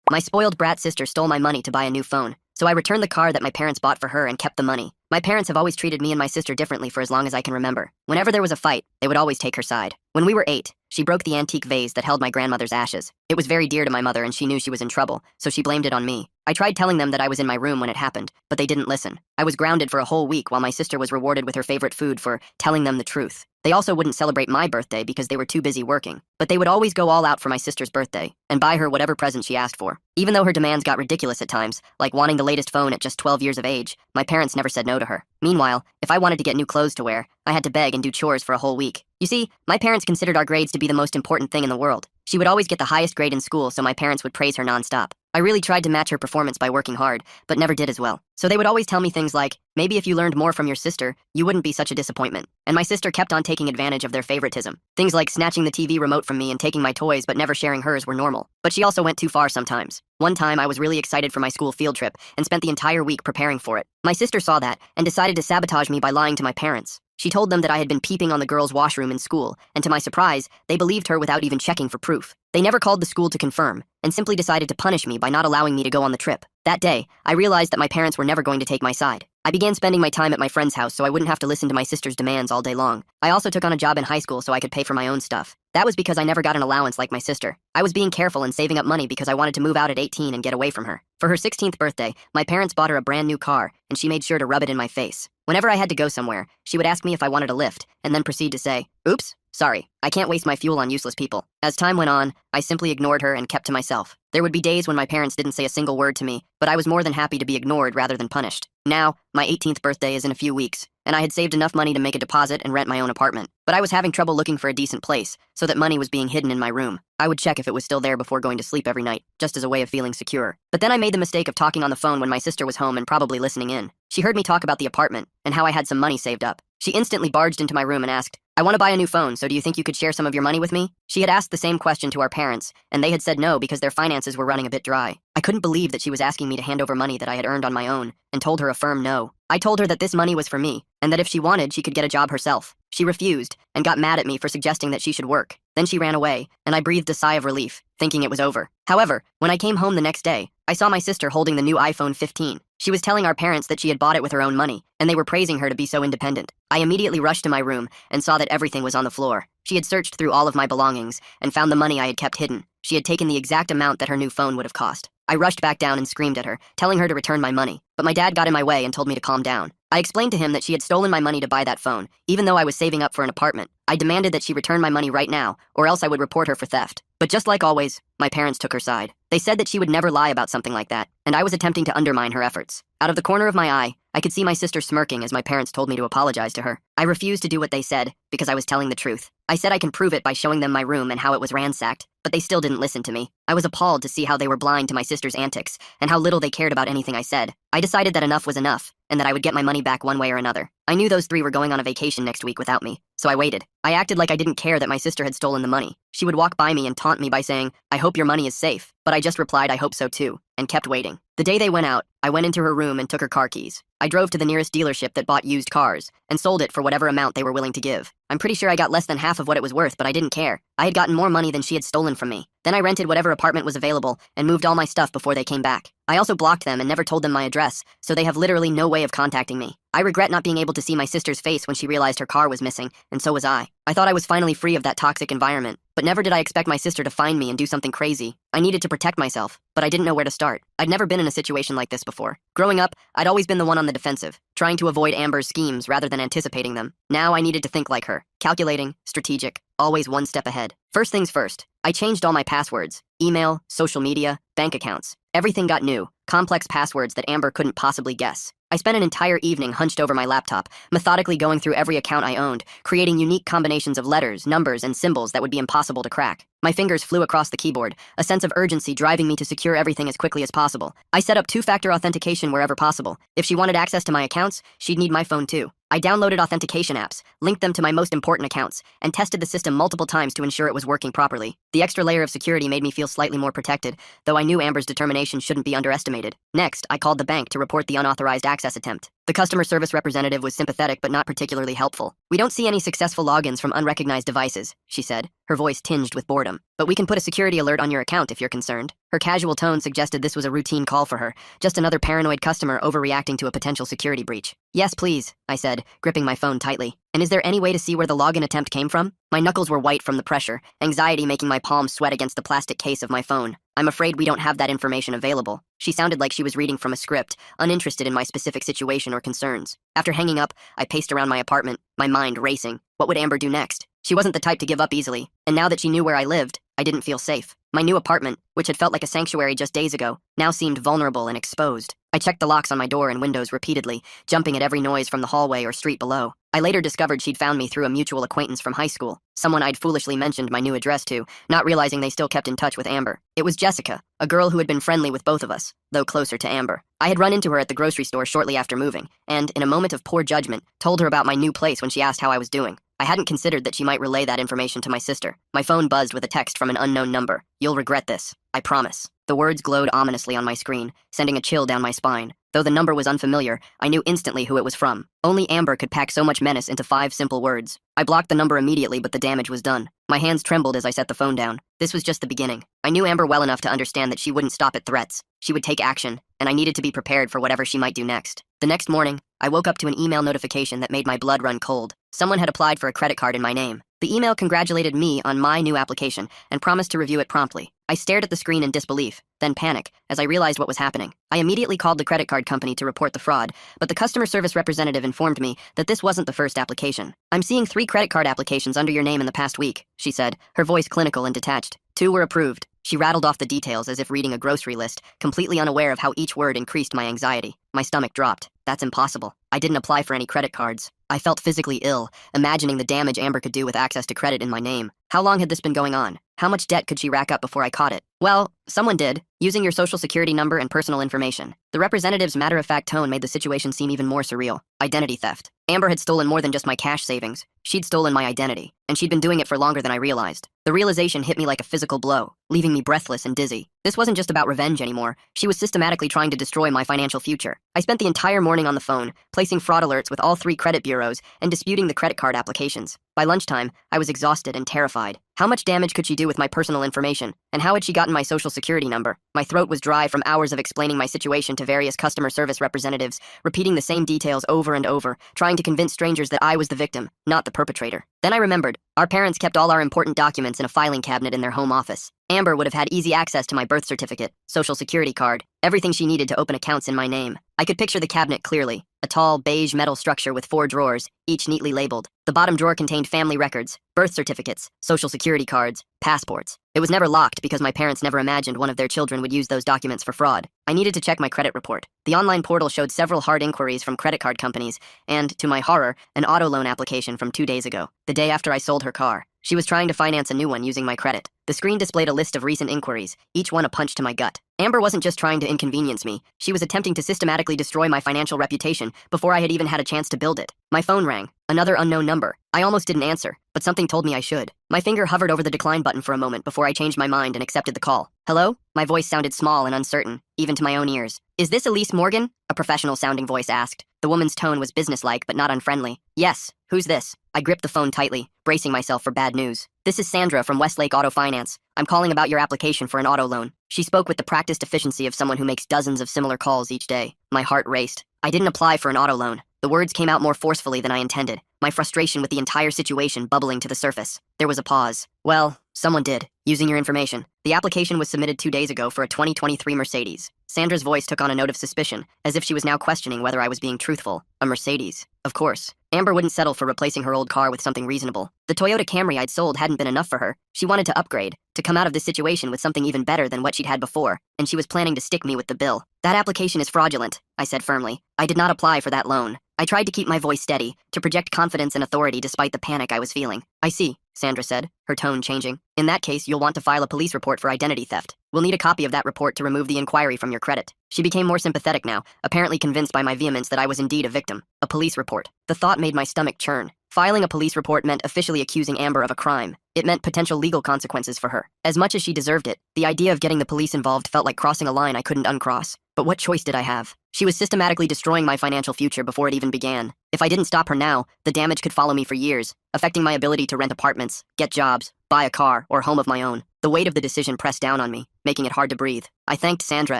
My spoiled brat sister stole my money to buy a new phone, so I returned the car that my parents bought for her and kept the money. My parents have always treated me and my sister differently for as long as I can remember. Whenever there was a fight, they would always take her side. When we were 8, she broke the antique vase that held my grandmother's ashes. It was very dear to my mother and she knew she was in trouble, so she blamed it on me. I tried telling them that I was in my room when it happened, but they didn't listen. I was grounded for a whole week while my sister was rewarded with her favorite food for telling them the truth. They also wouldn't celebrate my birthday because they were too busy working, but they would always go all out for my sister's birthday and buy her whatever present she asked for. Even though her demands got ridiculous at times, like wanting the latest phone at just 12 years of age, my parents never said no to her. Meanwhile, if I wanted to get new clothes to wear, I had to beg and do chores for a whole week. You see, my parents considered our grades to be the most important thing in the world. She would always get the highest grade in school, so my parents would praise her nonstop. I really tried to match her performance by working hard, but never did as well. So they would always tell me things like, maybe if you learned more from your sister, you wouldn't be such a disappointment. And my sister kept on taking advantage of their favoritism. Things like snatching the TV remote from me and taking my toys but never sharing hers were normal. But she also went too far sometimes. One time, I was really excited for my school field trip and spent the entire week preparing for it. My sister saw that and decided to sabotage me by lying to my parents. She told them that I had been peeping on the girls' washroom in school, and to my surprise, they believed her without even checking for proof. They never called the school to confirm, and simply decided to punish me by not allowing me to go on the trip. That day, I realized that my parents were never going to take my side. I began spending my time at my friend's house so I wouldn't have to listen to my sister's demands all day long. I also took on a job in high school so I could pay for my own stuff. That was because I never got an allowance like my sister. I was being careful and saving up money because I wanted to move out at 18 and get away from her. For her 16th birthday, my parents bought her a brand new car, and she made sure to rub it in my face. Whenever I had to go somewhere, she would ask me if I wanted a lift, and then proceed to say, "Oops, sorry, I can't waste my fuel on useless people." As time went on, I simply ignored her and kept to myself. There would be days when my parents didn't say a single word to me, but I was more than happy to be ignored rather than punished. Now, my 18th birthday is in a few weeks, and I had saved enough money to make a deposit and rent my own apartment. But I was having trouble looking for a decent place, so that money was being hidden in my room. I would check if it was still there before going to sleep every night, just as a way of feeling secure. But then I made the mistake of talking on the phone when my sister was home and probably listening in. She heard me talk about the apartment and how I had some money saved up. She instantly barged into my room and asked, "I want to buy a new phone, so do you think you could share some of your money with me?" She had asked the same question to our parents, and they had said no because their finances were running a bit dry. I couldn't believe that she was asking me to hand over money that I had earned on my own, and told her a firm no. I told her that this money was for me, and that if she wanted, she could get a job herself. She refused, and got mad at me for suggesting that she should work. Then she ran away, and I breathed a sigh of relief, thinking it was over. However, when I came home the next day, I saw my sister holding the new iPhone 15. She was telling our parents that she had bought it with her own money, and they were praising her to be so independent. I immediately rushed to my room and saw that everything was on the floor. She had searched through all of my belongings and found the money I had kept hidden. She had taken the exact amount that her new phone would have cost. I rushed back down and screamed at her, telling her to return my money. But my dad got in my way and told me to calm down. I explained to him that she had stolen my money to buy that phone, even though I was saving up for an apartment. I demanded that she return my money right now, or else I would report her for theft. But just like always, my parents took her side. They said that she would never lie about something like that, and I was attempting to undermine her efforts. Out of the corner of my eye, I could see my sister smirking as my parents told me to apologize to her. I refused to do what they said, because I was telling the truth. I said I can prove it by showing them my room and how it was ransacked, but they still didn't listen to me. I was appalled to see how they were blind to my sister's antics, and how little they cared about anything I said. I decided that enough was enough, and that I would get my money back one way or another. I knew those three were going on a vacation next week without me, so I waited. I acted like I didn't care that my sister had stolen the money. She would walk by me and taunt me by saying, "I hope your money is safe," but I just replied, "I hope so too," and kept waiting. The day they went out, I went into her room and took her car keys. I drove to the nearest dealership that bought used cars, and sold it for whatever amount they were willing to give. I'm pretty sure I got less than half of what it was worth, but I didn't care. I had gotten more money than she had stolen from me. Then I rented whatever apartment was available, and moved all my stuff before they came back. I also blocked them and never told them my address, so they have literally no way of contacting me. I regret not being able to see my sister's face when she realized her car was missing, and so was I. I thought I was finally free of that toxic environment, but never did I expect my sister to find me and do something crazy. I needed to protect myself, but I didn't know where to start. I'd never been in a situation like this before. Growing up, I'd always been the one on the defensive, trying to avoid Amber's schemes rather than anticipating them. Now I needed to think like her, calculating, strategic, always one step ahead. First things first, I changed all my passwords, email, social media, bank accounts. Everything got new, complex passwords that Amber couldn't possibly guess. I spent an entire evening hunched over my laptop, methodically going through every account I owned, creating unique combinations of letters, numbers, and symbols that would be impossible to crack. My fingers flew across the keyboard, a sense of urgency driving me to secure everything as quickly as possible. I set up two-factor authentication wherever possible. If she wanted access to my accounts, she'd need my phone too. I downloaded authentication apps, linked them to my most important accounts, and tested the system multiple times to ensure it was working properly. The extra layer of security made me feel slightly more protected, though I knew Amber's determination shouldn't be underestimated. Next, I called the bank to report the unauthorized access attempt. The customer service representative was sympathetic but not particularly helpful. "We don't see any successful logins from unrecognized devices," she said, her voice tinged with boredom. "But we can put a security alert on your account if you're concerned." Her casual tone suggested this was a routine call for her, just another paranoid customer overreacting to a potential security breach. "Yes, please," I said, gripping my phone tightly. "And is there any way to see where the login attempt came from?" My knuckles were white from the pressure, anxiety making my palms sweat against the plastic case of my phone. "I'm afraid we don't have that information available." She sounded like she was reading from a script, uninterested in my specific situation or concerns. After hanging up, I paced around my apartment, my mind racing. What would Amber do next? She wasn't the type to give up easily, and now that she knew where I lived, I didn't feel safe. My new apartment, which had felt like a sanctuary just days ago, now seemed vulnerable and exposed. I checked the locks on my door and windows repeatedly, jumping at every noise from the hallway or street below. I later discovered she'd found me through a mutual acquaintance from high school, someone I'd foolishly mentioned my new address to, not realizing they still kept in touch with Amber. It was Jessica, a girl who had been friendly with both of us, though closer to Amber. I had run into her at the grocery store shortly after moving, and, in a moment of poor judgment, told her about my new place when she asked how I was doing. I hadn't considered that she might relay that information to my sister. My phone buzzed with a text from an unknown number. "You'll regret this. I promise." The words glowed ominously on my screen, sending a chill down my spine. Though the number was unfamiliar, I knew instantly who it was from. Only Amber could pack so much menace into 5 simple words. I blocked the number immediately, but the damage was done. My hands trembled as I set the phone down. This was just the beginning. I knew Amber well enough to understand that she wouldn't stop at threats. She would take action, and I needed to be prepared for whatever she might do next. The next morning, I woke up to an email notification that made my blood run cold. Someone had applied for a credit card in my name. The email congratulated me on my new application and promised to review it promptly. I stared at the screen in disbelief, then panic, as I realized what was happening. I immediately called the credit card company to report the fraud, but the customer service representative informed me that this wasn't the first application. "I'm seeing 3 credit card applications under your name in the past week," she said, her voice clinical and detached. 2 were approved. She rattled off the details as if reading a grocery list, completely unaware of how each word increased my anxiety. My stomach dropped. That's impossible. I didn't apply for any credit cards. I felt physically ill, imagining the damage Amber could do with access to credit in my name. How long had this been going on? How much debt could she rack up before I caught it? "Well, someone did, using your social security number and personal information." The representative's matter-of-fact tone made the situation seem even more surreal. Identity theft. Amber had stolen more than just my cash savings. She'd stolen my identity, and she'd been doing it for longer than I realized. The realization hit me like a physical blow, leaving me breathless and dizzy. This wasn't just about revenge anymore. She was systematically trying to destroy my financial future. I spent the entire morning on the phone, placing fraud alerts with all 3 credit bureaus and disputing the credit card applications. By lunchtime, I was exhausted and terrified. How much damage could she do with my personal information? And how had she gotten my social security number? My throat was dry from hours of explaining my situation to various customer service representatives, repeating the same details over and over, trying to convince strangers that I was the victim, not the perpetrator. Then I remembered. Our parents kept all our important documents in a filing cabinet in their home office. Amber would have had easy access to my birth certificate, social security card, everything she needed to open accounts in my name. I could picture the cabinet clearly, a tall, beige metal structure with 4 drawers, each neatly labeled. The bottom drawer contained family records, birth certificates, social security cards, passports. It was never locked because my parents never imagined one of their children would use those documents for fraud. I needed to check my credit report. The online portal showed several hard inquiries from credit card companies and, to my horror, an auto loan application from 2 days ago, the day after I sold her car. She was trying to finance a new one using my credit. The screen displayed a list of recent inquiries, each one a punch to my gut. Amber wasn't just trying to inconvenience me. She was attempting to systematically destroy my financial reputation before I had even had a chance to build it. My phone rang. Another unknown number. I almost didn't answer, but something told me I should. My finger hovered over the decline button for a moment before I changed my mind and accepted the call. "Hello?" My voice sounded small and uncertain, even to my own ears. "Is this Elise Morgan?" a professional-sounding voice asked. The woman's tone was businesslike but not unfriendly. "Yes. Who's this?" I gripped the phone tightly, bracing myself for bad news. "This is Sandra from Westlake Auto Finance. I'm calling about your application for an auto loan." She spoke with the practiced efficiency of someone who makes dozens of similar calls each day. My heart raced. I didn't apply for an auto loan. The words came out more forcefully than I intended, my frustration with the entire situation bubbling to the surface. There was a pause. "Well, someone did, using your information. The application was submitted 2 days ago for a 2023 Mercedes." Sandra's voice took on a note of suspicion, as if she was now questioning whether I was being truthful. A Mercedes. Of course. Amber wouldn't settle for replacing her old car with something reasonable. The Toyota Camry I'd sold hadn't been enough for her. She wanted to upgrade, to come out of this situation with something even better than what she'd had before, and she was planning to stick me with the bill. "That application is fraudulent," I said firmly. "I did not apply for that loan." I tried to keep my voice steady, to project confidence and authority despite the panic I was feeling. "I see," Sandra said, her tone changing. "In that case, you'll want to file a police report for identity theft. We'll need a copy of that report to remove the inquiry from your credit." She became more sympathetic now, apparently convinced by my vehemence that I was indeed a victim. A police report. The thought made my stomach churn. Filing a police report meant officially accusing Amber of a crime. It meant potential legal consequences for her. As much as she deserved it, the idea of getting the police involved felt like crossing a line I couldn't uncross. But what choice did I have? She was systematically destroying my financial future before it even began. If I didn't stop her now, the damage could follow me for years, affecting my ability to rent apartments, get jobs, buy a car, or home of my own. The weight of the decision pressed down on me, making it hard to breathe. I thanked Sandra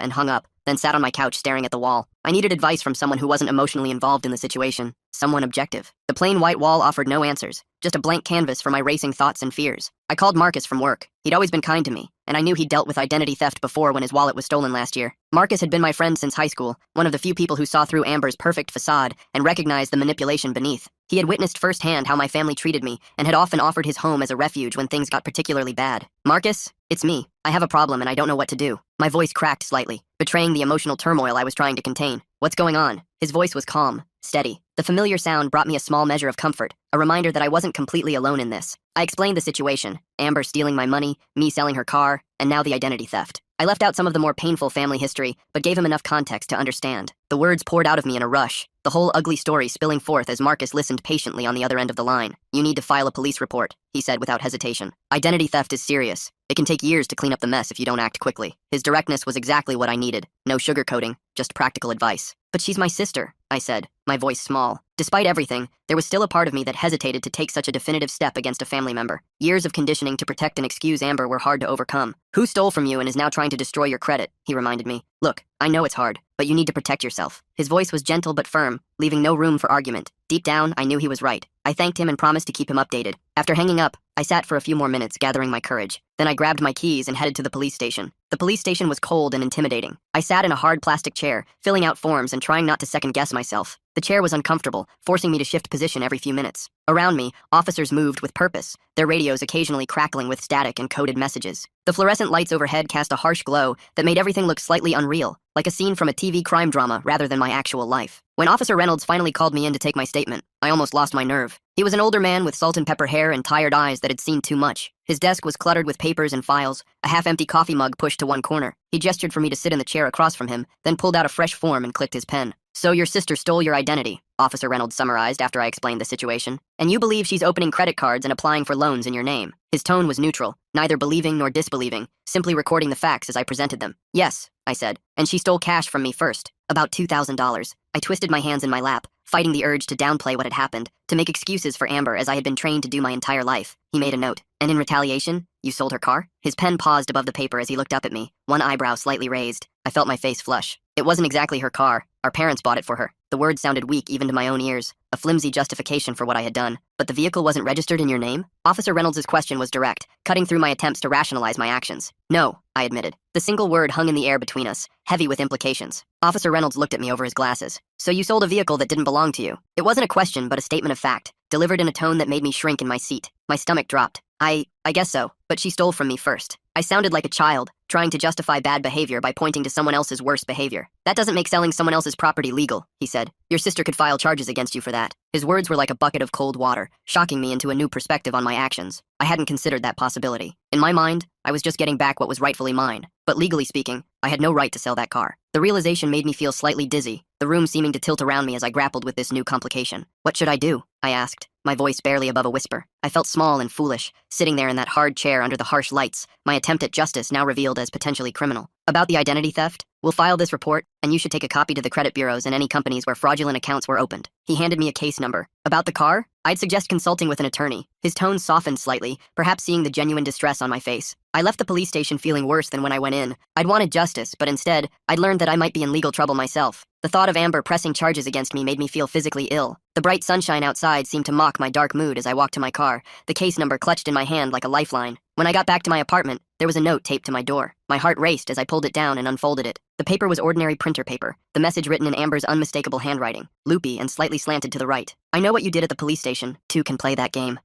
and hung up, then sat on my couch staring at the wall. I needed advice from someone who wasn't emotionally involved in the situation, someone objective. The plain white wall offered no answers, just a blank canvas for my racing thoughts and fears. I called Marcus from work. He'd always been kind to me, and I knew he'd dealt with identity theft before when his wallet was stolen last year. Marcus had been my friend since high school, one of the few people who saw through Amber's perfect facade and recognized the manipulation beneath. He had witnessed firsthand how my family treated me and had often offered his home as a refuge when things got particularly bad. Marcus, it's me. I have a problem and I don't know what to do. My voice cracked slightly, betraying the emotional turmoil I was trying to contain. What's going on? His voice was calm, steady. The familiar sound brought me a small measure of comfort, a reminder that I wasn't completely alone in this. I explained the situation, Amber stealing my money, me selling her car, and now the identity theft. I left out some of the more painful family history, but gave him enough context to understand. The words poured out of me in a rush, the whole ugly story spilling forth as Marcus listened patiently on the other end of the line. You need to file a police report, he said without hesitation. Identity theft is serious. It can take years to clean up the mess if you don't act quickly. His directness was exactly what I needed. No sugarcoating, just practical advice. But she's my sister, I said, my voice small. Despite everything, there was still a part of me that hesitated to take such a definitive step against a family member. Years of conditioning to protect and excuse Amber were hard to overcome. Who stole from you and is now trying to destroy your credit? He reminded me. Look, I know it's hard, but you need to protect yourself. His voice was gentle but firm, leaving no room for argument. Deep down, I knew he was right. I thanked him and promised to keep him updated. After hanging up, I sat for a few more minutes, gathering my courage. Then I grabbed my keys and headed to the police station. The police station was cold and intimidating. I sat in a hard plastic chair, filling out forms and trying not to second-guess myself. The chair was uncomfortable, forcing me to shift position every few minutes. Around me, officers moved with purpose, their radios occasionally crackling with static and coded messages. The fluorescent lights overhead cast a harsh glow that made everything look slightly unreal, like a scene from a TV crime drama rather than my actual life. When Officer Reynolds finally called me in to take my statement, I almost lost my nerve. He was an older man with salt and pepper hair and tired eyes that had seen too much. His desk was cluttered with papers and files, a half-empty coffee mug pushed to one corner. He gestured for me to sit in the chair across from him, then pulled out a fresh form and clicked his pen. So your sister stole your identity, Officer Reynolds summarized after I explained the situation. And you believe she's opening credit cards and applying for loans in your name. His tone was neutral, neither believing nor disbelieving, simply recording the facts as I presented them. Yes, I said, and she stole cash from me first, about $2,000. I twisted my hands in my lap, fighting the urge to downplay what had happened, to make excuses for Amber as I had been trained to do my entire life. He made a note. And in retaliation, you sold her car? His pen paused above the paper as he looked up at me, one eyebrow slightly raised. I felt my face flush. It wasn't exactly her car. Our parents bought it for her. The words sounded weak even to my own ears, a flimsy justification for what I had done. But the vehicle wasn't registered in your name? Officer Reynolds' question was direct, cutting through my attempts to rationalize my actions. No, I admitted. The single word hung in the air between us, heavy with implications. Officer Reynolds looked at me over his glasses. So you sold a vehicle that didn't belong to you. It wasn't a question, but a statement of fact, delivered in a tone that made me shrink in my seat. My stomach dropped. I guess so, but she stole from me first. I sounded like a child, trying to justify bad behavior by pointing to someone else's worst behavior. That doesn't make selling someone else's property legal, he said. Your sister could file charges against you for that. His words were like a bucket of cold water, shocking me into a new perspective on my actions. I hadn't considered that possibility. In my mind, I was just getting back what was rightfully mine. But legally speaking, I had no right to sell that car. The realization made me feel slightly dizzy, the room seeming to tilt around me as I grappled with this new complication. What should I do? I asked, my voice barely above a whisper. I felt small and foolish, sitting there in that hard chair under the harsh lights, my attempt at justice now revealed as potentially criminal. About the identity theft, we'll file this report, and you should take a copy to the credit bureaus and any companies where fraudulent accounts were opened. He handed me a case number. About the car, I'd suggest consulting with an attorney. His tone softened slightly, perhaps seeing the genuine distress on my face. I left the police station feeling worse than when I went in. I'd wanted justice, but instead, I'd learned that I might be in legal trouble myself. The thought of Amber pressing charges against me made me feel physically ill. The bright sunshine outside seemed to mock my dark mood as I walked to my car, the case number clutched in my hand like a lifeline. When I got back to my apartment, there was a note taped to my door. My heart raced as I pulled it down and unfolded it. The paper was ordinary printer paper, the message written in Amber's unmistakable handwriting, loopy and slightly slanted to the right. I know what you did at the police station. Two can play that game.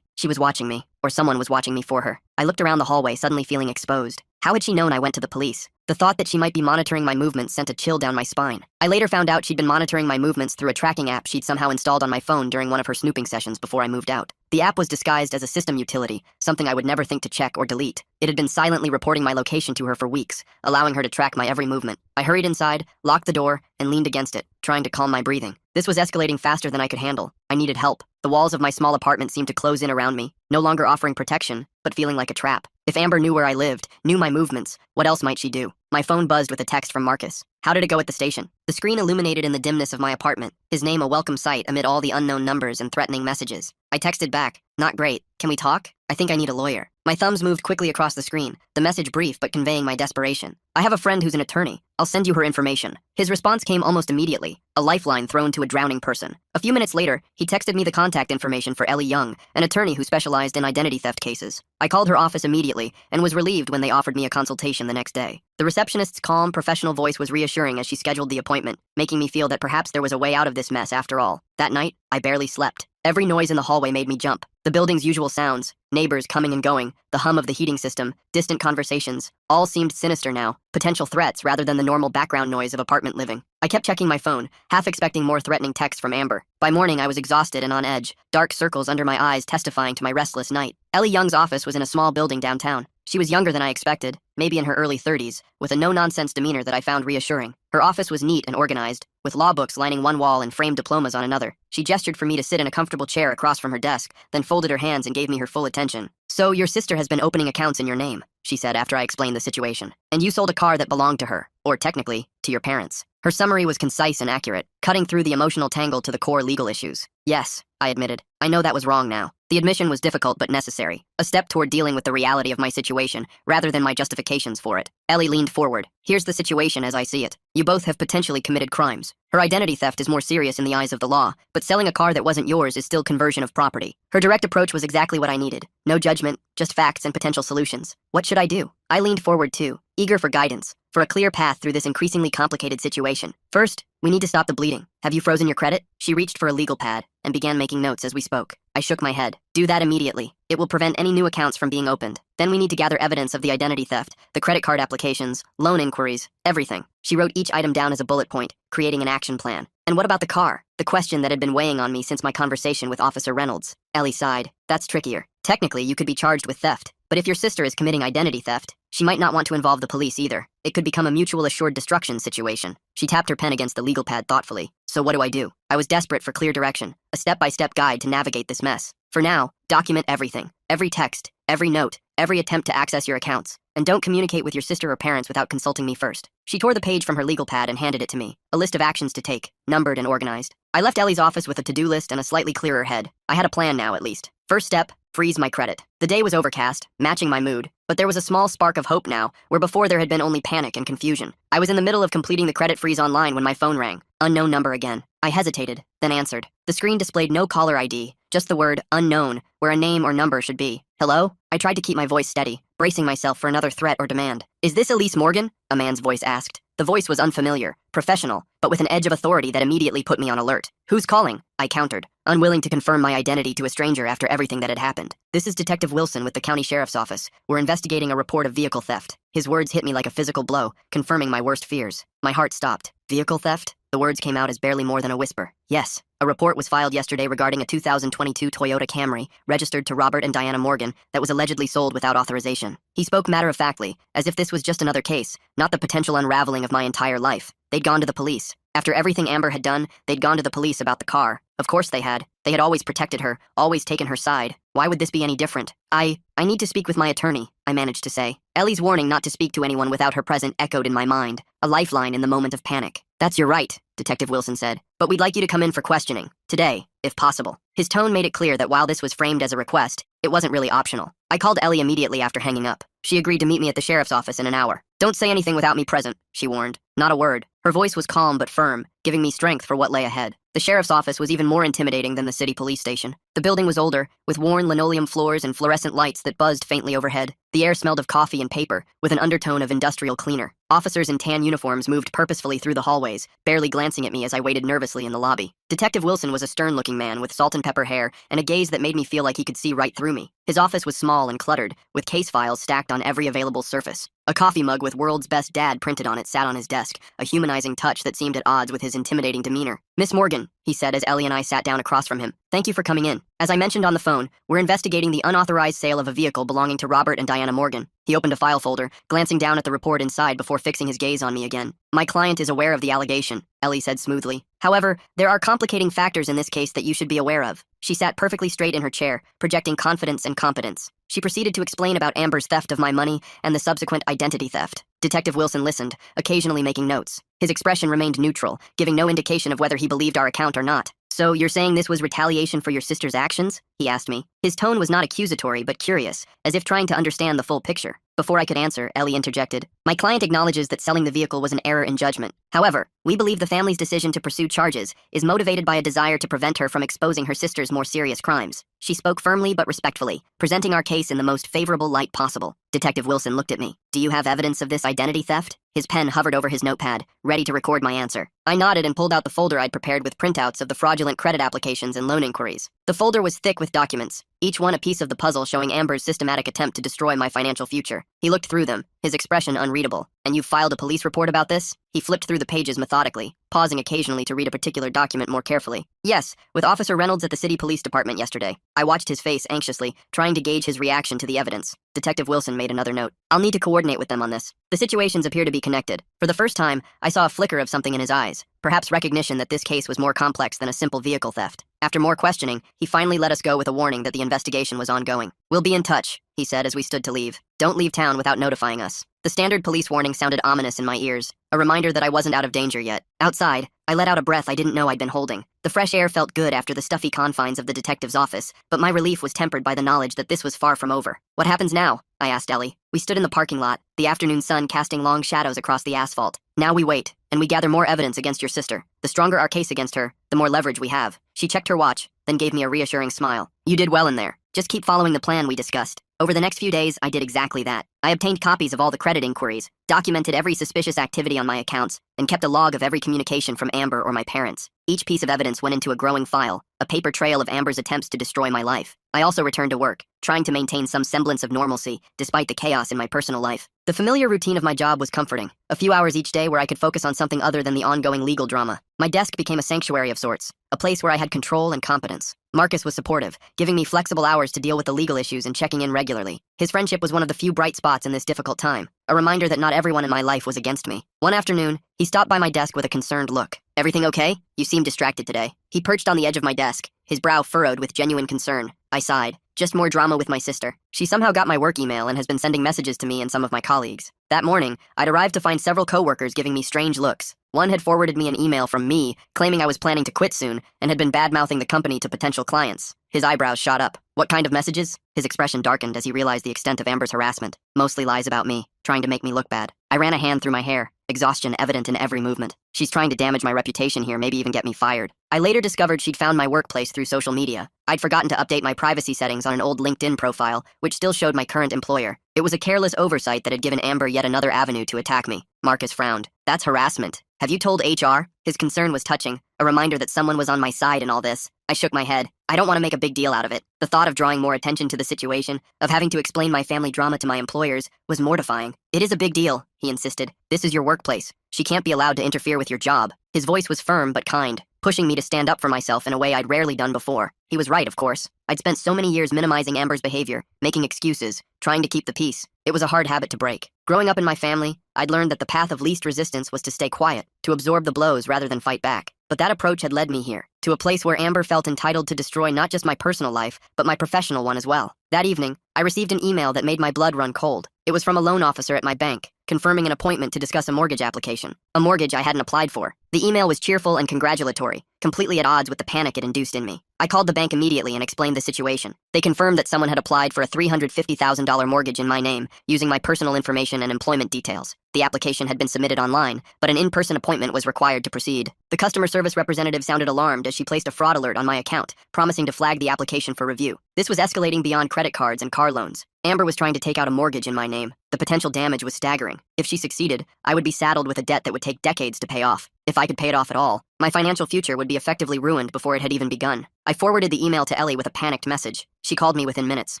She was watching me, or someone was watching me for her. I looked around the hallway, suddenly feeling exposed. How had she known I went to the police? The thought that she might be monitoring my movements sent a chill down my spine. I later found out she'd been monitoring my movements through a tracking app she'd somehow installed on my phone during one of her snooping sessions before I moved out. The app was disguised as a system utility, something I would never think to check or delete. It had been silently reporting my location to her for weeks, allowing her to track my every movement. I hurried inside, locked the door, and leaned against it, trying to calm my breathing. This was escalating faster than I could handle. I needed help. The walls of my small apartment seemed to close in around me, no longer offering protection, but feeling like a trap. If Amber knew where I lived, knew my movements, what else might she do? My phone buzzed with a text from Marcus. How did it go at the station? The screen illuminated in the dimness of my apartment, his name a welcome sight amid all the unknown numbers and threatening messages. I texted back, "Not great. Can we talk? I think I need a lawyer." My thumbs moved quickly across the screen, the message brief but conveying my desperation. "I have a friend who's an attorney. I'll send you her information." His response came almost immediately, a lifeline thrown to a drowning person. A few minutes later, he texted me the contact information for Ellie Young, an attorney who specialized in identity theft cases. I called her office immediately and was relieved when they offered me a consultation the next day. The receptionist's calm, professional voice was reassuring as she scheduled the appointment, making me feel that perhaps there was a way out of this mess after all. That night, I barely slept. Every noise in the hallway made me jump. The building's usual sounds, neighbors coming and going, the hum of the heating system, distant conversations, all seemed sinister now, potential threats rather than the normal background noise of apartment living. I kept checking my phone, half expecting more threatening texts from Amber. By morning, I was exhausted and on edge, dark circles under my eyes testifying to my restless night. Ellie Young's office was in a small building downtown. She was younger than I expected, maybe in her early 30s, with a no-nonsense demeanor that I found reassuring. Her office was neat and organized, with law books lining one wall and framed diplomas on another. She gestured for me to sit in a comfortable chair across from her desk, then folded her hands and gave me her full attention. "So, your sister has been opening accounts in your name," she said after I explained the situation. "And you sold a car that belonged to her, or technically, to your parents." Her summary was concise and accurate, cutting through the emotional tangle to the core legal issues. "Yes," I admitted. "I know that was wrong now." The admission was difficult but necessary, a step toward dealing with the reality of my situation, rather than my justifications for it. Ellie leaned forward. "Here's the situation as I see it. You both have potentially committed crimes. Her identity theft is more serious in the eyes of the law, but selling a car that wasn't yours is still conversion of property." Her direct approach was exactly what I needed. No judgment, just facts and potential solutions. What should I do? I leaned forward too, eager for guidance, for a clear path through this increasingly complicated situation. "First, we need to stop the bleeding. Have you frozen your credit?" She reached for a legal pad and began making notes as we spoke. I shook my head. "Do that immediately. It will prevent any new accounts from being opened. Then we need to gather evidence of the identity theft, the credit card applications, loan inquiries, everything." She wrote each item down as a bullet point, creating an action plan. "And what about the car?" The question that had been weighing on me since my conversation with Officer Reynolds. Ellie sighed. "That's trickier. Technically, you could be charged with theft. But if your sister is committing identity theft, she might not want to involve the police either. It could become a mutual assured destruction situation." She tapped her pen against the legal pad thoughtfully. "So what do I do?" I was desperate for clear direction, a step-by-step guide to navigate this mess. "For now, document everything. Every text, every note, every attempt to access your accounts. And don't communicate with your sister or parents without consulting me first." She tore the page from her legal pad and handed it to me, a list of actions to take, numbered and organized. I left Ellie's office with a to-do list and a slightly clearer head. I had a plan now, at least. First step, freeze my credit. The day was overcast, matching my mood, but there was a small spark of hope now, where before there had been only panic and confusion. I was in the middle of completing the credit freeze online when my phone rang. Unknown number again. I hesitated, then answered. The screen displayed no caller ID, just the word unknown, where a name or number should be. "Hello?" I tried to keep my voice steady, bracing myself for another threat or demand. "Is this Elise Morgan?" a man's voice asked. The voice was unfamiliar, professional, but with an edge of authority that immediately put me on alert. "Who's calling?" I countered, unwilling to confirm my identity to a stranger after everything that had happened. "This is Detective Wilson with the County Sheriff's Office. We're investigating a report of vehicle theft." His words hit me like a physical blow, confirming my worst fears. My heart stopped. "Vehicle theft?" The words came out as barely more than a whisper. "Yes. A report was filed yesterday regarding a 2022 Toyota Camry, registered to Robert and Diana Morgan, that was allegedly sold without authorization." He spoke matter-of-factly, as if this was just another case, not the potential unraveling of my entire life. They'd gone to the police. After everything Amber had done, they'd gone to the police about the car. Of course they had. They had always protected her, always taken her side. Why would this be any different? I need to speak with my attorney," I managed to say. Ellie's warning not to speak to anyone without her present echoed in my mind, a lifeline in the moment of panic. "That's your right," Detective Wilson said. "But we'd like you to come in for questioning. Today, if possible." His tone made it clear that while this was framed as a request, it wasn't really optional. I called Ellie immediately after hanging up. She agreed to meet me at the sheriff's office in an hour. "Don't say anything without me present," she warned. Not a word. Her voice was calm but firm, giving me strength for what lay ahead. The sheriff's office was even more intimidating than the city police station. The building was older, with worn linoleum floors and fluorescent lights that buzzed faintly overhead. The air smelled of coffee and paper, with an undertone of industrial cleaner. Officers in tan uniforms moved purposefully through the hallways, barely glancing at me as I waited nervously in the lobby. Detective Wilson was a stern-looking man with salt and pepper hair and a gaze that made me feel like he could see right through me. His office was small and cluttered, with case files stacked on every available surface. A coffee mug with "World's Best Dad" printed on it sat on his desk, a humanizing touch that seemed at odds with his intimidating demeanor. Miss Morgan, he said as Ellie and I sat down across from him. Thank you for coming in. As I mentioned on the phone, we're investigating the unauthorized sale of a vehicle belonging to Robert and Diana Morgan. He opened a file folder, glancing down at the report inside before fixing his gaze on me again. My client is aware of the allegation, Ellie said smoothly. However, there are complicating factors in this case that you should be aware of. She sat perfectly straight in her chair, projecting confidence and competence. She proceeded to explain about Amber's theft of my money and the subsequent identity theft. Detective Wilson listened, occasionally making notes. His expression remained neutral, giving no indication of whether he believed our account or not. So, you're saying this was retaliation for your sister's actions? He asked me. His tone was not accusatory, but curious, as if trying to understand the full picture. Before I could answer, Ellie interjected. My client acknowledges that selling the vehicle was an error in judgment. However, we believe the family's decision to pursue charges is motivated by a desire to prevent her from exposing her sister's more serious crimes. She spoke firmly but respectfully, presenting our case in the most favorable light possible. Detective Wilson looked at me. Do you have evidence of this identity theft? His pen hovered over his notepad, ready to record my answer. I nodded and pulled out the folder I'd prepared with printouts of the fraudulent credit applications and loan inquiries. The folder was thick with documents, each one a piece of the puzzle showing Amber's systematic attempt to destroy my financial future. He looked through them, his expression unreadable. And you've filed a police report about this? He flipped through the pages methodically, pausing occasionally to read a particular document more carefully. Yes, with Officer Reynolds at the city police department yesterday. I watched his face anxiously, trying to gauge his reaction to the evidence. Detective Wilson made another note. I'll need to coordinate with them on this. The situations appear to be connected. For the first time, I saw a flicker of something in his eyes, perhaps recognition that this case was more complex than a simple vehicle theft. After more questioning, he finally let us go with a warning that the investigation was ongoing. We'll be in touch, he said as we stood to leave. Don't leave town without notifying us. The standard police warning sounded ominous in my ears, a reminder that I wasn't out of danger yet. Outside, I let out a breath I didn't know I'd been holding. The fresh air felt good after the stuffy confines of the detective's office, but my relief was tempered by the knowledge that this was far from over. What happens now? I asked Ellie. We stood in the parking lot, the afternoon sun casting long shadows across the asphalt. Now we wait, and we gather more evidence against your sister. The stronger our case against her, the more leverage we have. She checked her watch, then gave me a reassuring smile. You did well in there. Just keep following the plan we discussed. Over the next few days, I did exactly that. I obtained copies of all the credit inquiries, documented every suspicious activity on my accounts, and kept a log of every communication from Amber or my parents. Each piece of evidence went into a growing file, a paper trail of Amber's attempts to destroy my life. I also returned to work, trying to maintain some semblance of normalcy, despite the chaos in my personal life. The familiar routine of my job was comforting. A few hours each day where I could focus on something other than the ongoing legal drama. My desk became a sanctuary of sorts, a place where I had control and competence. Marcus was supportive, giving me flexible hours to deal with the legal issues and checking in regularly. His friendship was one of the few bright spots in this difficult time, a reminder that not everyone in my life was against me. One afternoon, he stopped by my desk with a concerned look. Everything okay? You seem distracted today. He perched on the edge of my desk, his brow furrowed with genuine concern. I sighed. Just more drama with my sister. She somehow got my work email and has been sending messages to me and some of my colleagues. That morning, I'd arrived to find several coworkers giving me strange looks. One had forwarded me an email from me, claiming I was planning to quit soon, and had been bad-mouthing the company to potential clients. His eyebrows shot up. What kind of messages? His expression darkened as he realized the extent of Amber's harassment. Mostly lies about me, trying to make me look bad. I ran a hand through my hair, exhaustion evident in every movement. She's trying to damage my reputation here, maybe even get me fired. I later discovered she'd found my workplace through social media. I'd forgotten to update my privacy settings on an old LinkedIn profile, which still showed my current employer. It was a careless oversight that had given Amber yet another avenue to attack me. Marcus frowned. That's harassment. Have you told HR? His concern was touching, a reminder that someone was on my side in all this. I shook my head. I don't want to make a big deal out of it. The thought of drawing more attention to the situation, of having to explain my family drama to my employers, was mortifying. It is a big deal, he insisted. This is your workplace. She can't be allowed to interfere with your job. His voice was firm but kind, pushing me to stand up for myself in a way I'd rarely done before. He was right, of course. I'd spent so many years minimizing Amber's behavior, making excuses, trying to keep the peace. It was a hard habit to break. Growing up in my family, I'd learned that the path of least resistance was to stay quiet, to absorb the blows rather than fight back. But that approach had led me here, to a place where Amber felt entitled to destroy not just my personal life, but my professional one as well. That evening, I received an email that made my blood run cold. It was from a loan officer at my bank, confirming an appointment to discuss a mortgage application, a mortgage I hadn't applied for. The email was cheerful and congratulatory, completely at odds with the panic it induced in me. I called the bank immediately and explained the situation. They confirmed that someone had applied for a $350,000 mortgage in my name, using my personal information and employment details. The application had been submitted online, but an in-person appointment was required to proceed. The customer service representative sounded alarmed as she placed a fraud alert on my account, promising to flag the application for review. This was escalating beyond credit cards and car loans. Amber was trying to take out a mortgage in my name. The potential damage was staggering. If she succeeded, I would be saddled with a debt that would take decades to pay off. If I could pay it off at all, my financial future would be effectively ruined before it had even begun. I forwarded the email to Ellie with a panicked message. She called me within minutes.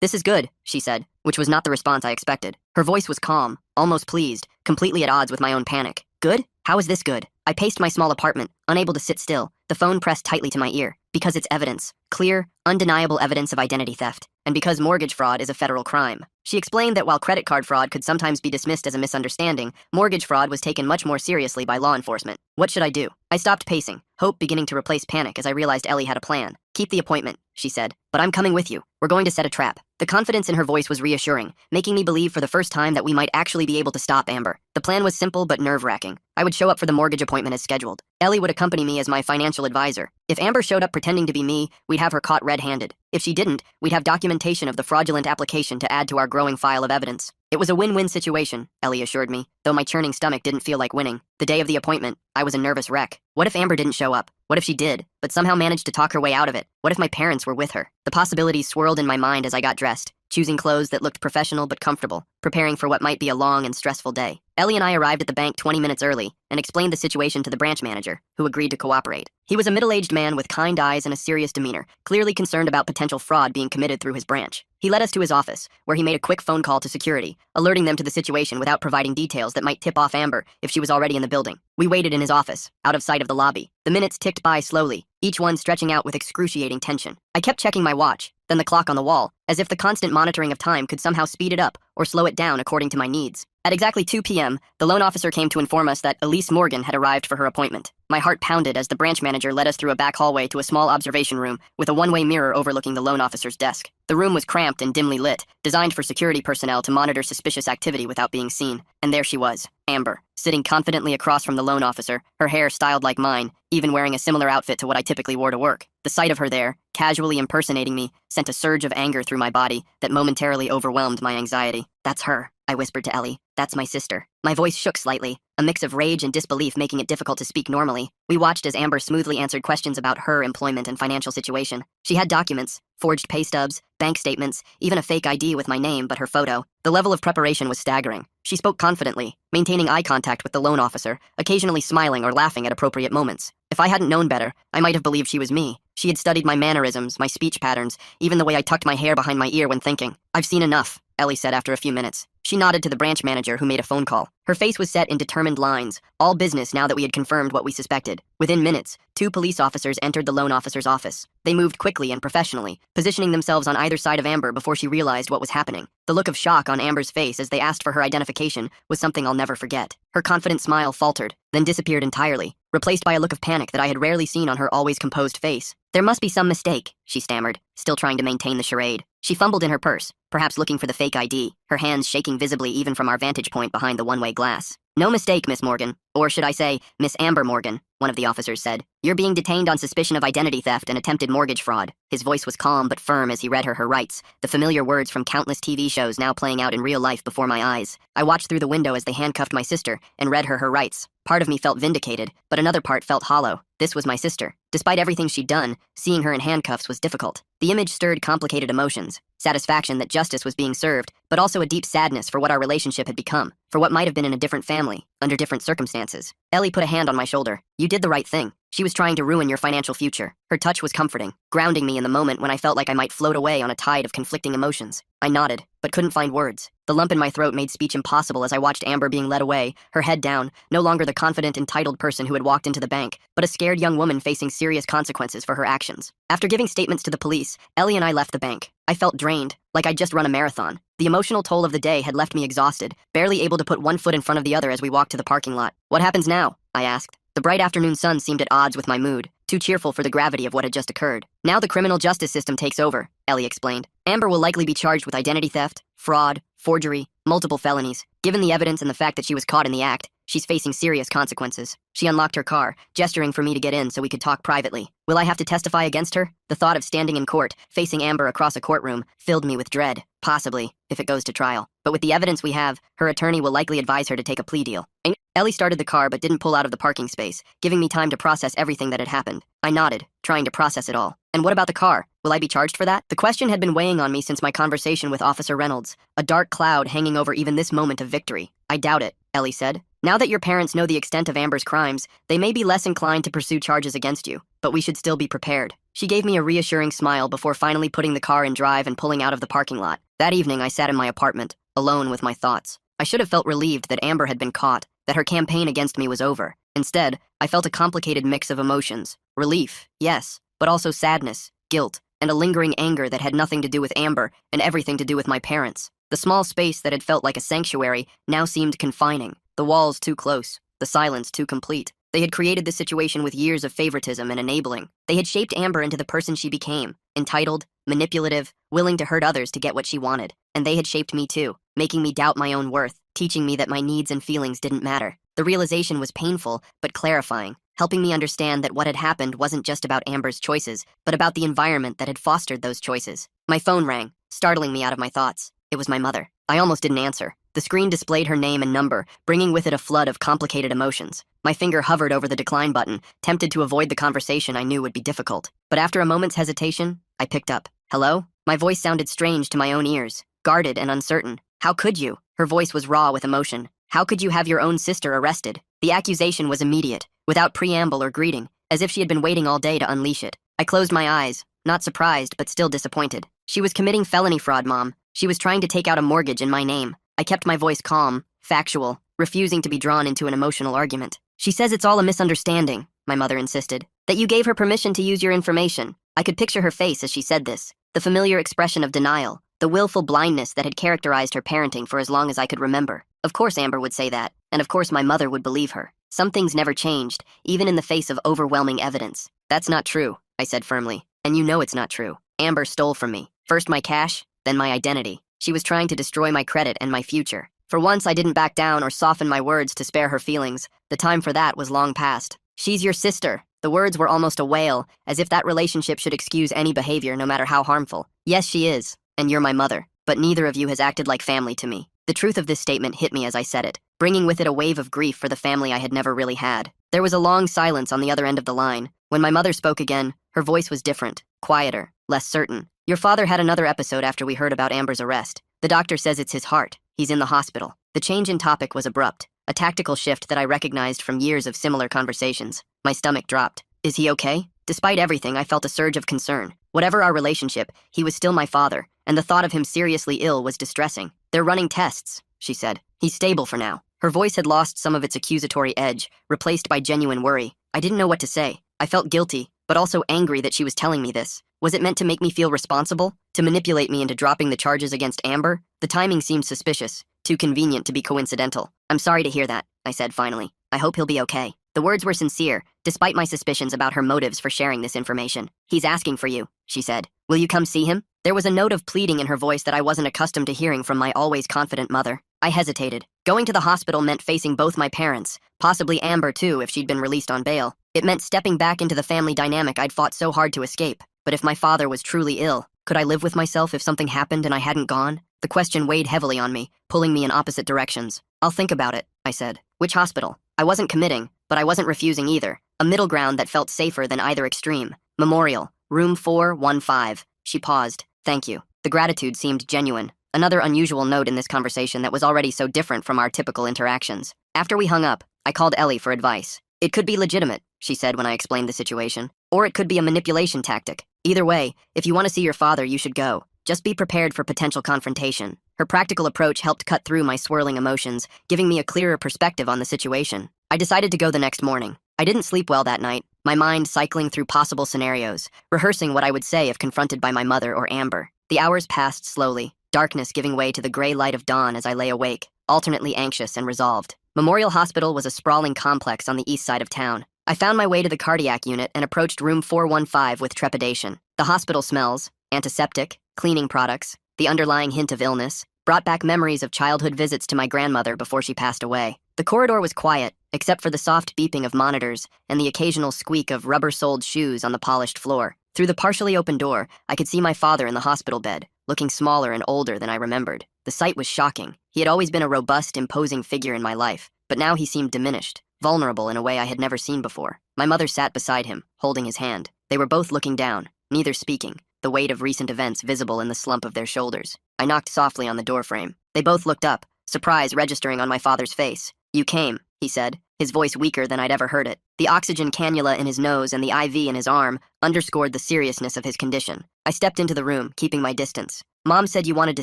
"This is good," she said, which was not the response I expected. Her voice was calm, almost pleased, completely at odds with my own panic. Good? How is this good? I paced my small apartment, unable to sit still, the phone pressed tightly to my ear. Because it's evidence. Clear, undeniable evidence of identity theft. And because mortgage fraud is a federal crime. She explained that while credit card fraud could sometimes be dismissed as a misunderstanding, mortgage fraud was taken much more seriously by law enforcement. What should I do? I stopped pacing, hope beginning to replace panic as I realized Ellie had a plan. Keep the appointment, she said, but I'm coming with you. We're going to set a trap. The confidence in her voice was reassuring, making me believe for the first time that we might actually be able to stop Amber. The plan was simple but nerve-wracking. I would show up for the mortgage appointment as scheduled. Ellie would accompany me as my financial advisor. If Amber showed up pretending to be me, we'd have her caught red-handed. If she didn't, we'd have documentation of the fraudulent application to add to our growing file of evidence. It was a win-win situation, Ellie assured me, though my churning stomach didn't feel like winning. The day of the appointment, I was a nervous wreck. What if Amber didn't show up? What if she did, but somehow managed to talk her way out of it? What if my parents were with her? The possibilities swirled in my mind as I got dressed, choosing clothes that looked professional but comfortable, preparing for what might be a long and stressful day. Ellie and I arrived at the bank 20 minutes early and explained the situation to the branch manager, who agreed to cooperate. He was a middle-aged man with kind eyes and a serious demeanor, clearly concerned about potential fraud being committed through his branch. He led us to his office, where he made a quick phone call to security, alerting them to the situation without providing details that might tip off Amber if she was already in the building. We waited in his office, out of sight of the lobby. The minutes ticked by slowly, each one stretching out with excruciating tension. I kept checking my watch, then the clock on the wall, as if the constant monitoring of time could somehow speed it up or slow it down according to my needs. At exactly 2 p.m., the loan officer came to inform us that Elise Morgan had arrived for her appointment. My heart pounded as the branch manager led us through a back hallway to a small observation room with a one-way mirror overlooking the loan officer's desk. The room was cramped and dimly lit, designed for security personnel to monitor suspicious activity without being seen. And there she was, Amber, sitting confidently across from the loan officer, her hair styled like mine, even wearing a similar outfit to what I typically wore to work. The sight of her there, casually impersonating me, sent a surge of anger through my body that momentarily overwhelmed my anxiety. That's her, I whispered to Ellie. That's my sister. My voice shook slightly, a mix of rage and disbelief making it difficult to speak normally. We watched as Amber smoothly answered questions about her employment and financial situation. She had documents, forged pay stubs, bank statements, even a fake ID with my name but her photo. The level of preparation was staggering. She spoke confidently, maintaining eye contact with the loan officer, occasionally smiling or laughing at appropriate moments. If I hadn't known better, I might have believed she was me. She had studied my mannerisms, my speech patterns, even the way I tucked my hair behind my ear when thinking. I've seen enough, Ellie said after a few minutes. She nodded to the branch manager who made a phone call. Her face was set in determined lines, all business now that we had confirmed what we suspected. Within minutes, 2 police officers entered the loan officer's office. They moved quickly and professionally, positioning themselves on either side of Amber before she realized what was happening. The look of shock on Amber's face as they asked for her identification was something I'll never forget. Her confident smile faltered, then disappeared entirely, replaced by a look of panic that I had rarely seen on her always composed face. There must be some mistake, she stammered, still trying to maintain the charade. She fumbled in her purse, perhaps looking for the fake ID, her hands shaking visibly even from our vantage point behind the one-way glass. No mistake, Miss Morgan. Or should I say, Miss Amber Morgan, one of the officers said. You're being detained on suspicion of identity theft and attempted mortgage fraud. His voice was calm but firm as he read her rights, the familiar words from countless TV shows now playing out in real life before my eyes. I watched through the window as they handcuffed my sister and read her rights. Part of me felt vindicated, but another part felt hollow. This was my sister. Despite everything she'd done, seeing her in handcuffs was difficult. The image stirred complicated emotions, satisfaction that justice was being served, but also a deep sadness for what our relationship had become, for what might have been in a different family, under different circumstances. Ellie put a hand on my shoulder. You did the right thing. She was trying to ruin your financial future. Her touch was comforting, grounding me in the moment when I felt like I might float away on a tide of conflicting emotions. I nodded, but couldn't find words. The lump in my throat made speech impossible as I watched Amber being led away, her head down, no longer the confident, entitled person who had walked into the bank, but a scared young woman facing serious consequences for her actions. After giving statements to the police, Ellie and I left the bank. I felt drained, like I'd just run a marathon. The emotional toll of the day had left me exhausted, barely able to put one foot in front of the other as we walked to the parking lot. What happens now? I asked. The bright afternoon sun seemed at odds with my mood, too cheerful for the gravity of what had just occurred. Now the criminal justice system takes over, Ellie explained. Amber will likely be charged with identity theft, fraud, forgery, multiple felonies. Given the evidence and the fact that she was caught in the act, she's facing serious consequences. She unlocked her car, gesturing for me to get in so we could talk privately. Will I have to testify against her? The thought of standing in court, facing Amber across a courtroom, filled me with dread. Possibly, if it goes to trial. But with the evidence we have, her attorney will likely advise her to take a plea deal. Ellie started the car but didn't pull out of the parking space, giving me time to process everything that had happened. I nodded, trying to process it all. And what about the car? Will I be charged for that? The question had been weighing on me since my conversation with Officer Reynolds, a dark cloud hanging over even this moment of victory. I doubt it, Ellie said. Now that your parents know the extent of Amber's crimes, they may be less inclined to pursue charges against you, but we should still be prepared. She gave me a reassuring smile before finally putting the car in drive and pulling out of the parking lot. That evening, I sat in my apartment, alone with my thoughts. I should have felt relieved that Amber had been caught, that her campaign against me was over. Instead, I felt a complicated mix of emotions. Relief, yes, but also sadness, guilt, and a lingering anger that had nothing to do with Amber and everything to do with my parents. The small space that had felt like a sanctuary now seemed confining, the walls too close, the silence too complete. They had created this situation with years of favoritism and enabling. They had shaped Amber into the person she became, entitled, manipulative, willing to hurt others to get what she wanted. And they had shaped me too, making me doubt my own worth, teaching me that my needs and feelings didn't matter. The realization was painful, but clarifying, helping me understand that what had happened wasn't just about Amber's choices, but about the environment that had fostered those choices. My phone rang, startling me out of my thoughts. It was my mother. I almost didn't answer. The screen displayed her name and number, bringing with it a flood of complicated emotions. My finger hovered over the decline button, tempted to avoid the conversation I knew would be difficult. But after a moment's hesitation, I picked up. Hello? My voice sounded strange to my own ears, guarded and uncertain. How could you? Her voice was raw with emotion. How could you have your own sister arrested? The accusation was immediate, without preamble or greeting, as if she had been waiting all day to unleash it. I closed my eyes, not surprised, but still disappointed. She was committing felony fraud, Mom. She was trying to take out a mortgage in my name. I kept my voice calm, factual, refusing to be drawn into an emotional argument. She says it's all a misunderstanding, my mother insisted, that you gave her permission to use your information. I could picture her face as she said this, the familiar expression of denial, the willful blindness that had characterized her parenting for as long as I could remember. Of course Amber would say that, and of course my mother would believe her. Some things never changed, even in the face of overwhelming evidence. That's not true, I said firmly, and you know it's not true. Amber stole from me, first my cash, then my identity. She was trying to destroy my credit and my future. For once, I didn't back down or soften my words to spare her feelings. The time for that was long past. She's your sister. The words were almost a wail, as if that relationship should excuse any behavior, no matter how harmful. Yes, she is, and you're my mother, but neither of you has acted like family to me. The truth of this statement hit me as I said it, bringing with it a wave of grief for the family I had never really had. There was a long silence on the other end of the line. When my mother spoke again, her voice was different, quieter, less certain. Your father had another episode after we heard about Amber's arrest. The doctor says it's his heart. He's in the hospital. The change in topic was abrupt, a tactical shift that I recognized from years of similar conversations. My stomach dropped. Is he okay? Despite everything, I felt a surge of concern. Whatever our relationship, he was still my father, and the thought of him seriously ill was distressing. They're running tests, she said. He's stable for now. Her voice had lost some of its accusatory edge, replaced by genuine worry. I didn't know what to say. I felt guilty, but also angry that she was telling me this. Was it meant to make me feel responsible? To manipulate me into dropping the charges against Amber? The timing seemed suspicious, too convenient to be coincidental. I'm sorry to hear that, I said finally. I hope he'll be okay. The words were sincere, despite my suspicions about her motives for sharing this information. He's asking for you, she said. Will you come see him? There was a note of pleading in her voice that I wasn't accustomed to hearing from my always confident mother. I hesitated. Going to the hospital meant facing both my parents, possibly Amber too if she'd been released on bail. It meant stepping back into the family dynamic I'd fought so hard to escape. But if my father was truly ill, could I live with myself if something happened and I hadn't gone? The question weighed heavily on me, pulling me in opposite directions. I'll think about it, I said. Which hospital? I wasn't committing, but I wasn't refusing either. A middle ground that felt safer than either extreme. Memorial, room 415. She paused. Thank you. The gratitude seemed genuine. Another unusual note in this conversation that was already so different from our typical interactions. After we hung up, I called Ellie for advice. It could be legitimate, she said when I explained the situation. Or it could be a manipulation tactic. Either way, if you want to see your father, you should go. Just be prepared for potential confrontation. Her practical approach helped cut through my swirling emotions, giving me a clearer perspective on the situation. I decided to go the next morning. I didn't sleep well that night, my mind cycling through possible scenarios, rehearsing what I would say if confronted by my mother or Amber. The hours passed slowly, darkness giving way to the gray light of dawn as I lay awake, alternately anxious and resolved. Memorial Hospital was a sprawling complex on the east side of town. I found my way to the cardiac unit and approached room 415 with trepidation. The hospital smells, antiseptic, cleaning products, the underlying hint of illness, brought back memories of childhood visits to my grandmother before she passed away. The corridor was quiet, except for the soft beeping of monitors and the occasional squeak of rubber-soled shoes on the polished floor. Through the partially open door, I could see my father in the hospital bed, looking smaller and older than I remembered. The sight was shocking. He had always been a robust, imposing figure in my life, but now he seemed diminished, vulnerable in a way I had never seen before. My mother sat beside him, holding his hand. They were both looking down, neither speaking, the weight of recent events visible in the slump of their shoulders. I knocked softly on the doorframe. They both looked up, surprise registering on my father's face. You came, he said, his voice weaker than I'd ever heard it. The oxygen cannula in his nose and the IV in his arm underscored the seriousness of his condition. I stepped into the room, keeping my distance. Mom said you wanted to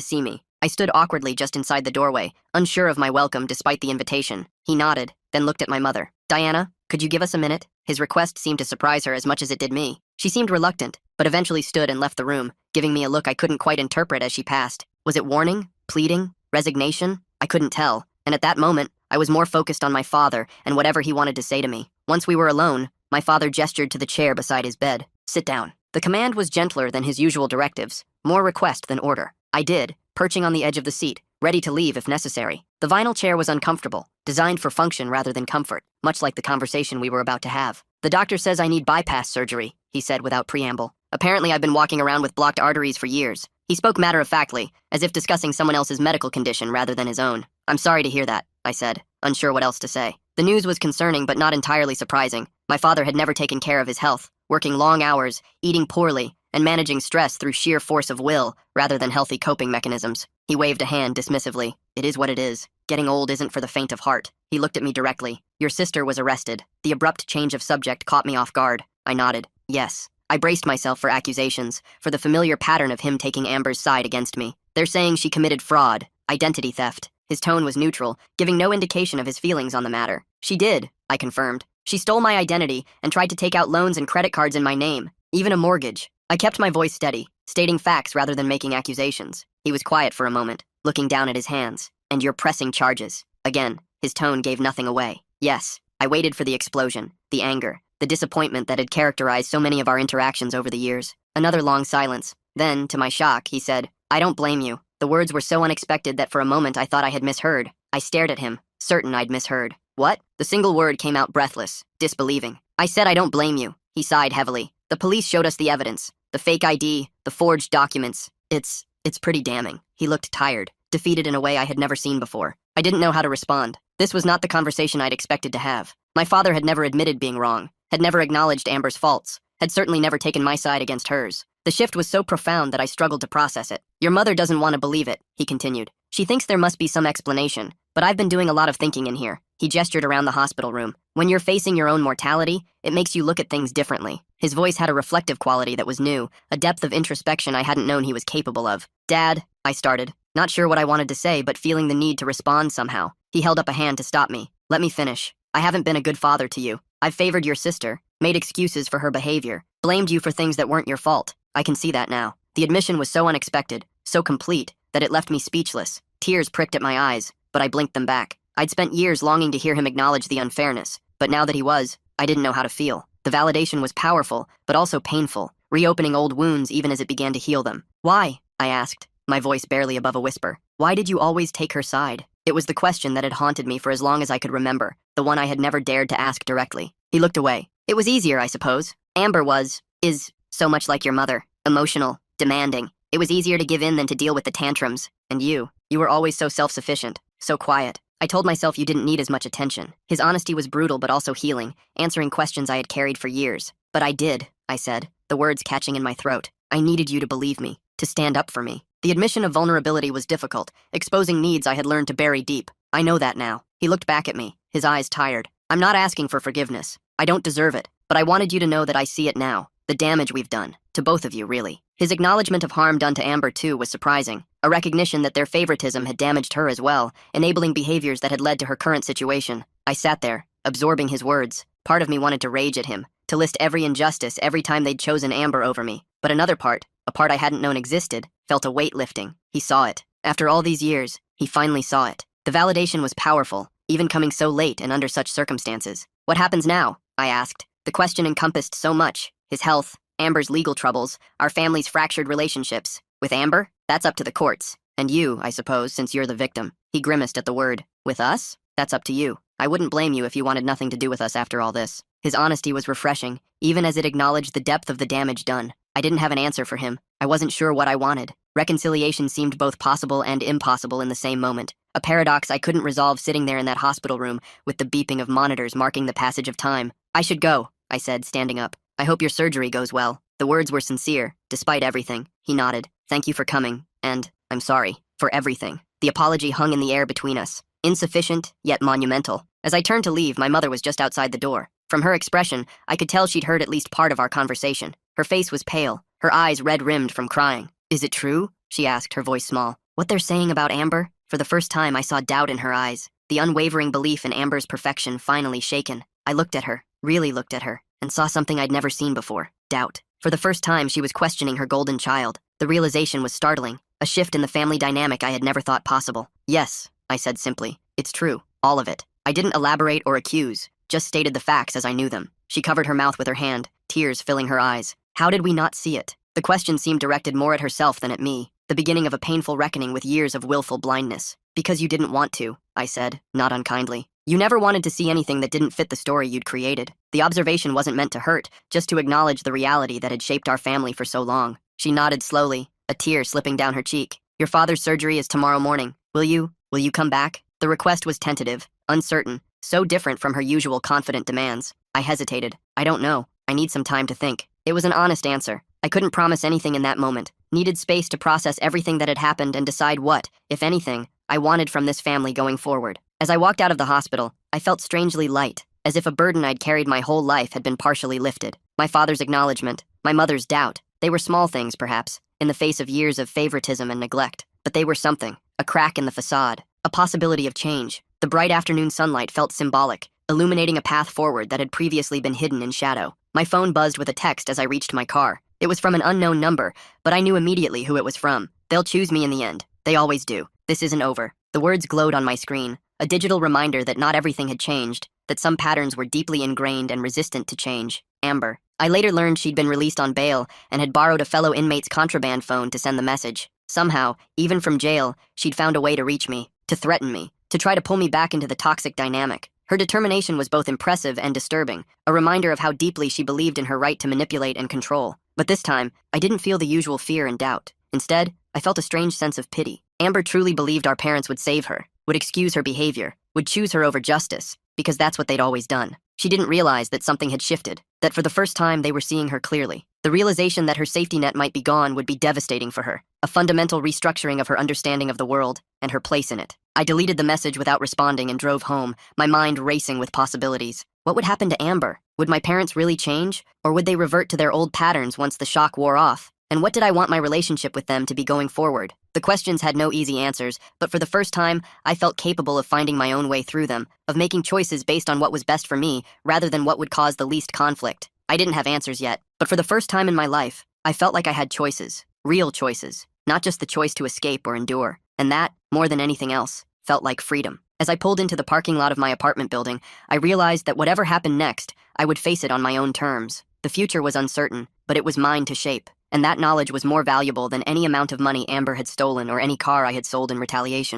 see me. I stood awkwardly just inside the doorway, unsure of my welcome despite the invitation. He nodded, then looked at my mother. "Diana, could you give us a minute?" His request seemed to surprise her as much as it did me. She seemed reluctant, but eventually stood and left the room, giving me a look I couldn't quite interpret as she passed. Was it warning? Pleading? Resignation? I couldn't tell, and at that moment, I was more focused on my father and whatever he wanted to say to me. Once we were alone, my father gestured to the chair beside his bed. "Sit down." The command was gentler than his usual directives, more request than order. I did, perching on the edge of the seat, ready to leave if necessary. The vinyl chair was uncomfortable, designed for function rather than comfort, much like the conversation we were about to have. "The doctor says I need bypass surgery," he said without preamble. "Apparently I've been walking around with blocked arteries for years." He spoke matter-of-factly, as if discussing someone else's medical condition rather than his own. "I'm sorry to hear that," I said, unsure what else to say. The news was concerning but not entirely surprising. My father had never taken care of his health, working long hours, eating poorly, and managing stress through sheer force of will rather than healthy coping mechanisms. He waved a hand dismissively. "It is what it is. Getting old isn't for the faint of heart." He looked at me directly. "Your sister was arrested." The abrupt change of subject caught me off guard. I nodded. "Yes." I braced myself for accusations, for the familiar pattern of him taking Amber's side against me. "They're saying she committed fraud, identity theft." His tone was neutral, giving no indication of his feelings on the matter. "She did," I confirmed. "She stole my identity and tried to take out loans and credit cards in my name, even a mortgage." I kept my voice steady, stating facts rather than making accusations. He was quiet for a moment, looking down at his hands. "And you're pressing charges." Again, his tone gave nothing away. "Yes." I waited for the explosion, the anger, the disappointment that had characterized so many of our interactions over the years. Another long silence. Then, to my shock, he said, "I don't blame you." The words were so unexpected that for a moment I thought I had misheard. I stared at him, certain I'd misheard. "What?" The single word came out breathless, disbelieving. "I said I don't blame you." He sighed heavily. "The police showed us the evidence. The fake ID, the forged documents. It's pretty damning." He looked tired, defeated in a way I had never seen before. I didn't know how to respond. This was not the conversation I'd expected to have. My father had never admitted being wrong, had never acknowledged Amber's faults, had certainly never taken my side against hers. The shift was so profound that I struggled to process it. "Your mother doesn't want to believe it," he continued. "She thinks there must be some explanation, but I've been doing a lot of thinking in here." He gestured around the hospital room. "When you're facing your own mortality, it makes you look at things differently." His voice had a reflective quality that was new, a depth of introspection I hadn't known he was capable of. "Dad," I started, not sure what I wanted to say but feeling the need to respond somehow. He held up a hand to stop me. "Let me finish. I haven't been a good father to you. I've favored your sister, made excuses for her behavior, blamed you for things that weren't your fault. I can see that now." The admission was so unexpected, so complete, that it left me speechless. Tears pricked at my eyes, but I blinked them back. I'd spent years longing to hear him acknowledge the unfairness, but now that he was, I didn't know how to feel. The validation was powerful, but also painful, reopening old wounds even as it began to heal them. "Why?" I asked, my voice barely above a whisper. "Why did you always take her side?" It was the question that had haunted me for as long as I could remember, the one I had never dared to ask directly. He looked away. "It was easier, I suppose. Amber is so much like your mother. Emotional, demanding. It was easier to give in than to deal with the tantrums. And you were always so self-sufficient, so quiet. I told myself you didn't need as much attention." His honesty was brutal but also healing, answering questions I had carried for years. "But I did," I said, the words catching in my throat. "I needed you to believe me, to stand up for me." The admission of vulnerability was difficult, exposing needs I had learned to bury deep. "I know that now." He looked back at me, his eyes tired. "I'm not asking for forgiveness. I don't deserve it, but I wanted you to know that I see it now. The damage we've done. To both of you, really." His acknowledgement of harm done to Amber, too, was surprising. A recognition that their favoritism had damaged her as well, enabling behaviors that had led to her current situation. I sat there, absorbing his words. Part of me wanted to rage at him, to list every injustice every time they'd chosen Amber over me. But another part, a part I hadn't known existed, felt a weight lifting. He saw it. After all these years, he finally saw it. The validation was powerful, even coming so late and under such circumstances. "What happens now?" I asked. The question encompassed so much. His health, Amber's legal troubles, our family's fractured relationships. "With Amber? That's up to the courts. And you, I suppose, since you're the victim." He grimaced at the word. "With us? That's up to you. I wouldn't blame you if you wanted nothing to do with us after all this." His honesty was refreshing, even as it acknowledged the depth of the damage done. I didn't have an answer for him. I wasn't sure what I wanted. Reconciliation seemed both possible and impossible in the same moment. A paradox I couldn't resolve sitting there in that hospital room with the beeping of monitors marking the passage of time. "I should go," I said, standing up. "I hope your surgery goes well." The words were sincere, despite everything. He nodded. "Thank you for coming, and I'm sorry for everything." The apology hung in the air between us, insufficient, yet monumental. As I turned to leave, my mother was just outside the door. From her expression, I could tell she'd heard at least part of our conversation. Her face was pale, her eyes red-rimmed from crying. "Is it true?" she asked, her voice small. What they're saying about Amber? For the first time, I saw doubt in her eyes, the unwavering belief in Amber's perfection finally shaken. I looked at her, really looked at her, and saw something I'd never seen before: doubt. For the first time, she was questioning her golden child. The realization was startling, a shift in the family dynamic I had never thought possible. Yes, I said simply. It's true, all of it. I didn't elaborate or accuse, just stated the facts as I knew them. She covered her mouth with her hand, tears filling her eyes. How did we not see it? The question seemed directed more at herself than at me, the beginning of a painful reckoning with years of willful blindness. Because you didn't want to, I said, not unkindly. You never wanted to see anything that didn't fit the story you'd created. The observation wasn't meant to hurt, just to acknowledge the reality that had shaped our family for so long. She nodded slowly, a tear slipping down her cheek. Your father's surgery is tomorrow morning. Will you come back? The request was tentative, uncertain, so different from her usual confident demands. I hesitated. I don't know. I need some time to think. It was an honest answer. I couldn't promise anything in that moment. Needed space to process everything that had happened and decide what, if anything, I wanted from this family going forward. As I walked out of the hospital, I felt strangely light, as if a burden I'd carried my whole life had been partially lifted. My father's acknowledgement, my mother's doubt, they were small things, perhaps, in the face of years of favoritism and neglect. But they were something, a crack in the facade, a possibility of change. The bright afternoon sunlight felt symbolic, illuminating a path forward that had previously been hidden in shadow. My phone buzzed with a text as I reached my car. It was from an unknown number, but I knew immediately who it was from. They'll choose me in the end. They always do. This isn't over. The words glowed on my screen, a digital reminder that not everything had changed, that some patterns were deeply ingrained and resistant to change. Amber. I later learned she'd been released on bail and had borrowed a fellow inmate's contraband phone to send the message. Somehow, even from jail, she'd found a way to reach me, to threaten me, to try to pull me back into the toxic dynamic. Her determination was both impressive and disturbing, a reminder of how deeply she believed in her right to manipulate and control. But this time, I didn't feel the usual fear and doubt. Instead, I felt a strange sense of pity. Amber truly believed our parents would save her, would excuse her behavior, would choose her over justice, because that's what they'd always done. She didn't realize that something had shifted, that for the first time they were seeing her clearly. The realization that her safety net might be gone would be devastating for her, a fundamental restructuring of her understanding of the world and her place in it. I deleted the message without responding and drove home, my mind racing with possibilities. What would happen to Amber? Would my parents really change, or would they revert to their old patterns once the shock wore off? And what did I want my relationship with them to be going forward? The questions had no easy answers, but for the first time, I felt capable of finding my own way through them, of making choices based on what was best for me, rather than what would cause the least conflict. I didn't have answers yet, but for the first time in my life, I felt like I had choices, real choices, not just the choice to escape or endure. And that, more than anything else, felt like freedom. As I pulled into the parking lot of my apartment building, I realized that whatever happened next, I would face it on my own terms. The future was uncertain, but it was mine to shape, and that knowledge was more valuable than any amount of money Amber had stolen or any car I had sold in retaliation.